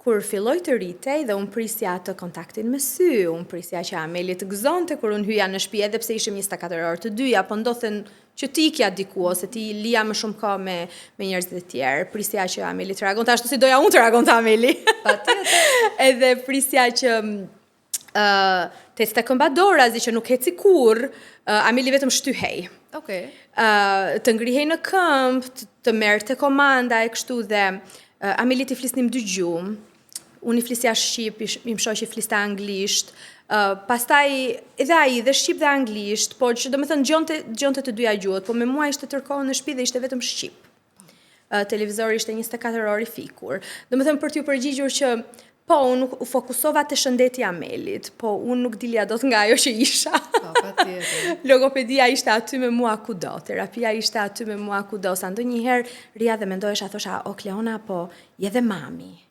kur filloj të rritej dhe unë prisja të kontaktin me sy, unë prisja që Ameli të gëzonte kur unë hyja në shtëpi, edhe pse ishim 24 orë të dyja, po ndodhen që ti ikja diku ose ti lija më shumë kohë me njerëzit e tjerë, prisja që Ameli të reagonte ashtu si doja unë të reagonte Ameli. Edhe prisja që te sta këmba dorazi që nuk heci kur, Ameli vetëm shtyhej. Të ngrihej në këmbë, të merrte komanda e kështu dhe Ameli t'i flisnim dy gjumë, unë i flisja shqip, i më shoqi fliste anglisht, pastaj edhe ai dhe shqip dhe anglisht, po që do me thënë gjonte të dyja gjuhët, po me mua ishte tërkohën në shtëpi dhe ishte vetëm shqip. Televizori ishte 24 orë i fikur. Do me thënë për t'ju përgjigjur që po, unë nuk u fokusova të shëndeti Amelit, po unë nuk dilja dot nga ajo që isha. Logopedia ishte aty me mua kudo, terapia ishte aty me mua kudo, sa ndonjëherë rria dhe mendohesha, thosha, o Kleona, po je dhe mami.